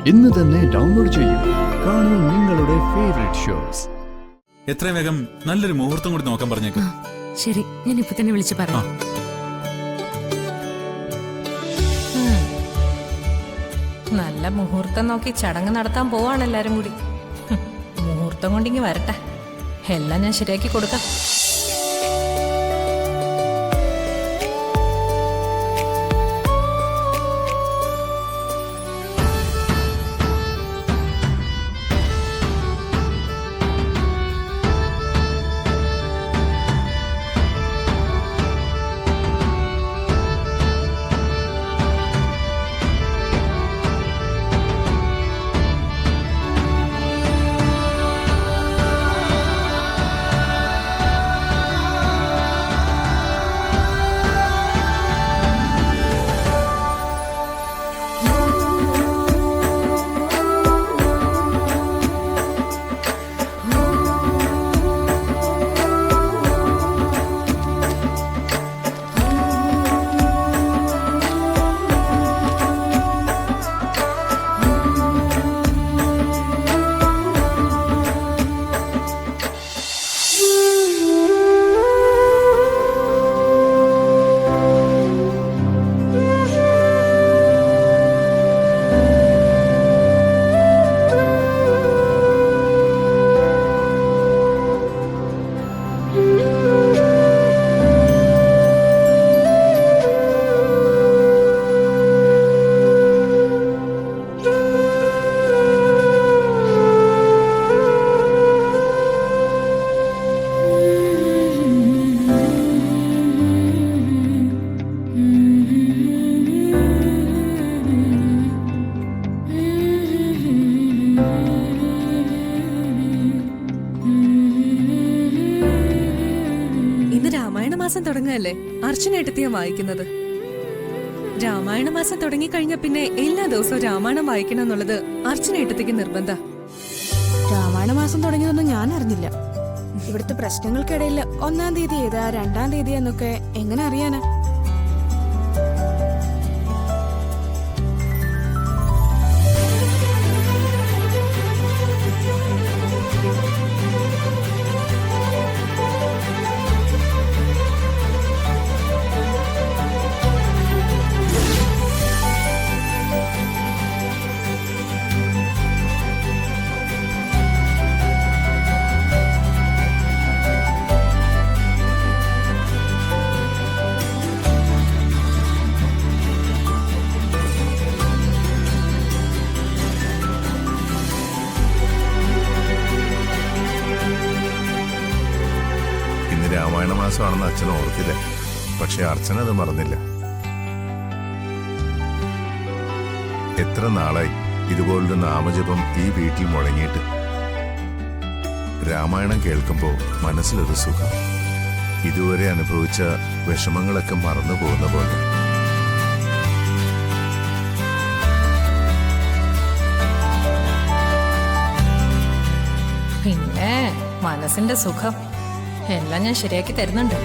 ഇന്ന് തന്നെ ഡൗൺലോഡ് ചെയ്യൂ. കാണൂ നിങ്ങളുടെ ഫേവറേറ്റ് ഷോസ്. എത്രയും വേഗം നല്ലൊരു മുഹൂർത്തം കൂടി നോക്കാൻ പറഞ്ഞേക്ക്. ശരി, ഞാൻ ഇപ്പൊ തന്നെ വിളിച്ചു പറയാം. നല്ല മുഹൂർത്തം നോക്കി ചടങ്ങ് നടത്താൻ പോവാണ് എല്ലാരും കൂടി. മുഹൂർത്തം കൊണ്ടിങ്ങി വരട്ടെ, എല്ലാം ഞാൻ ശരിയാക്കി കൊടുക്കാം. തുടങ്ങല്ലേ അർച്ചനേട്ടത്തിയാ വായിക്കുന്നത്. രാമായണ മാസം തുടങ്ങിക്കഴിഞ്ഞ പിന്നെ എല്ലാ ദിവസവും രാമായണം വായിക്കണം എന്നുള്ളത് അർച്ചനേട്ടത്തിക്ക് നിർബന്ധ. രാമായണ മാസം തുടങ്ങിയതൊന്നും ഞാൻ അറിഞ്ഞില്ല. ഇവിടുത്തെ പ്രശ്നങ്ങൾക്കിടയിൽ 1-ാം തീയതി ഏതാ 2-ാം തീയതി എന്നൊക്കെ എങ്ങനെ അറിയാനാ? രാമായണ മാസമാണെന്ന് അച്ഛൻ ഓർത്തില്ല. പക്ഷെ അർച്ചന അത് മറന്നില്ല. എത്ര നാളായി ഇതുപോലൊരു നാമജപം ഈ വീട്ടിൽ മുടങ്ങിയിട്ട്. രാമായണം കേൾക്കുമ്പോൾ മനസ്സിലൊരു സുഖം. ഇതുവരെ അനുഭവിച്ച വിഷമങ്ങളൊക്കെ മറന്നു പോകുന്ന പോലെ. പിന്നെ മനസ്സിന്റെ സുഖം എല്ലാം ഞാൻ ശരിയാക്കി തരുന്നുണ്ട്.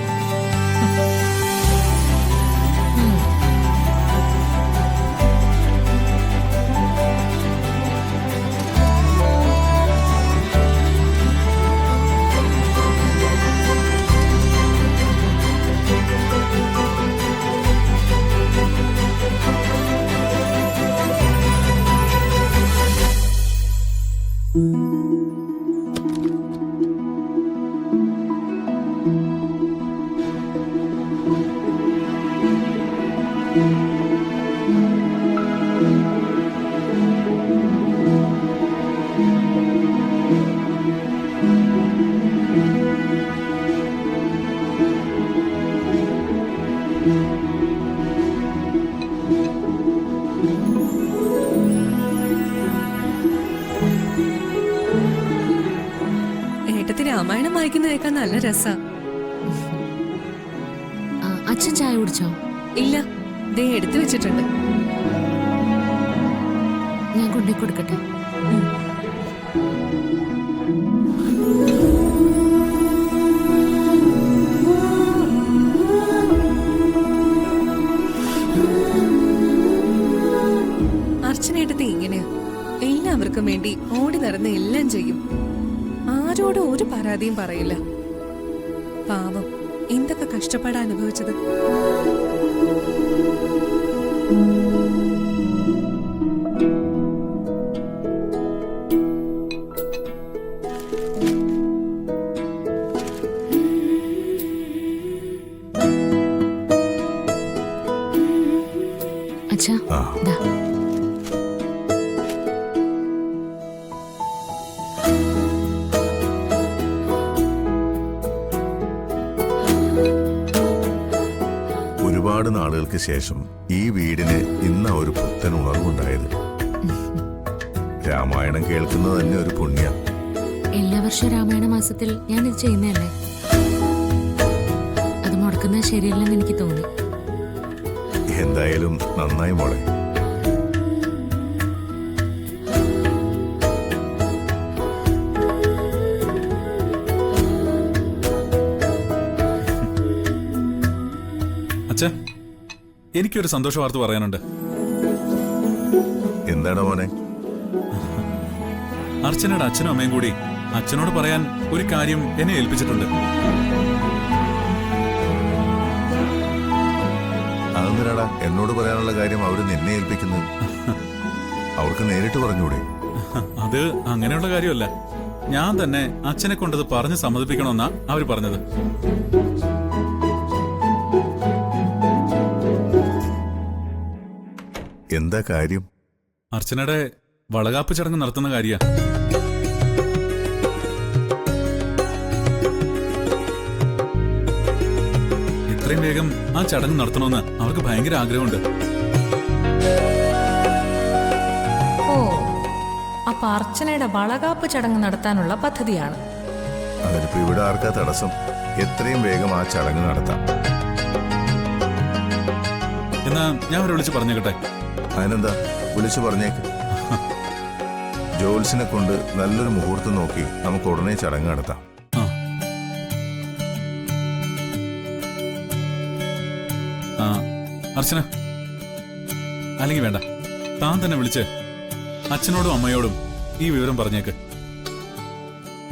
രാമായണം വായിക്കുന്ന കേൾക്കാൻ നല്ല രസാ. അച്ഛൻ ചായ കുടിച്ചോ? ഇല്ല, ദേ എടുത്തു വെച്ചിട്ടുണ്ട്. ഞാൻ കൊണ്ടേ കൊടുക്കട്ടെ. അർച്ചനേട്ടത്തി ഇങ്ങനെയാ. എല്ലാവർക്കും വേണ്ടി ഓടി നടന്ന് എല്ലാം ചെയ്യും. ആരോടും ഒരു പരാതിയും പറയില്ല. പാവം എന്തൊക്കെ കഷ്ടപ്പാടാ അനുഭവിച്ചത്. അച്ഛാ ആ ദാ ഒരുപാട് നാളുകൾക്ക് ശേഷം ഈ വീടിന് ഇന്ന ഒരു പുത്തൻ ഉണർവുണ്ടായത്. രാമായണം കേൾക്കുന്നത് തന്നെ ഒരു പുണ്യ. എല്ലാ വർഷവും രാമായണ മാസത്തിൽ ഞാനിത് ചെയ്യുന്നതല്ലേ. അത് മുടക്കുന്നത് ശരിയല്ലെന്ന് എനിക്ക് തോന്നി. എന്തായാലും നന്നായി മോളെ. അച്ഛാ, എനിക്കൊരു സന്തോഷ വാർത്ത പറയാനുണ്ട്. എന്താണ് മോനെ? അർച്ചനയുടെ അച്ഛനും അമ്മയും കൂടി അച്ഛനോട് പറയാൻ ഒരു കാര്യം എന്നെ ഏൽപ്പിച്ചിട്ടുണ്ട്. അതെന്തിനാടാ എന്നോട് പറയാനുള്ള കാര്യം അവര് നിന്നെ ഏൽപ്പിക്കുന്നത്? അവർക്ക് നേരിട്ട് പറഞ്ഞൂടെ? അത് അങ്ങനെയുള്ള കാര്യമല്ല. ഞാൻ തന്നെ അച്ഛനെ കൊണ്ടത് പറഞ്ഞ് സമ്മതിപ്പിക്കണമെന്നാ അവര് പറഞ്ഞത്. എന്താ കാര്യം? അർച്ചനയുടെ വളകാപ്പ് ചടങ്ങ് നടത്തുന്ന കാര്യ. എത്രയും വേഗം ആ ചടങ്ങ് നടത്തണമെന്ന് അവർക്ക് ഭയങ്കര ആഗ്രഹമുണ്ട്. ഓ, അപ്പൊ അർച്ചനയുടെ വളകാപ്പ് ചടങ്ങ് നടത്താനുള്ള പദ്ധതിയാണ്. അതിനിപ്പോ ഇവിടെ ആർക്കാ തടസ്സം? എത്രയും വേഗം ആ ചടങ്ങ് നടത്താം. എന്നാ ഞാൻ അവരെ വിളിച്ച് പറഞ്ഞേക്കട്ടെ. അതിനെന്താ, വിളിച്ചു പറഞ്ഞേക്ക്. ജോൽസിനെ കൊണ്ട് നല്ലൊരു മുഹൂർത്തം നോക്കി നമുക്ക് ഉടനെ ചടങ്ങ് നടത്താം. ആ, അർച്ചന, അല്ലെങ്കിൽ വേണ്ട, താൻ തന്നെ വിളിച്ച് അച്ഛനോടും അമ്മയോടും ഈ വിവരം പറഞ്ഞേക്ക്.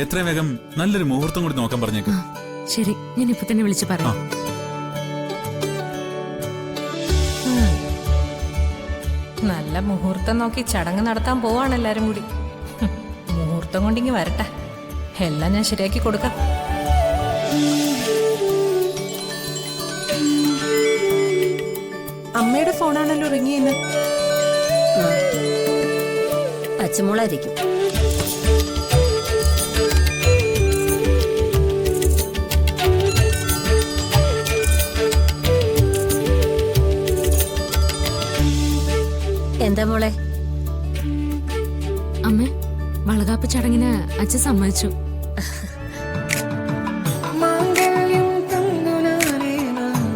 എത്രയും വേഗം നല്ലൊരു മുഹൂർത്തം കൂടി നോക്കാൻ പറഞ്ഞേക്ക്. ശരി, ഞാൻ ഇപ്പൊ തന്നെ വിളിച്ച് പറയാം. നല്ല മുഹൂർത്തം നോക്കി ചടങ്ങ് നടത്താൻ പോവാണ് എല്ലാരും കൂടി. മുഹൂർത്തം കൊണ്ടിങ്ങി വരട്ടെ, എല്ലാം ഞാൻ ശരിയാക്കി കൊടുക്കാം. അമ്മയുടെ ഫോണാണല്ലോ റിങ്ങിയെന്ന്. പച്ചമുളായിരിക്കും. എന്താ മോളെ? അമ്മേ, വളകാപ്പ് ചടങ്ങിന് അച്ഛൻ സമ്മതിച്ചു.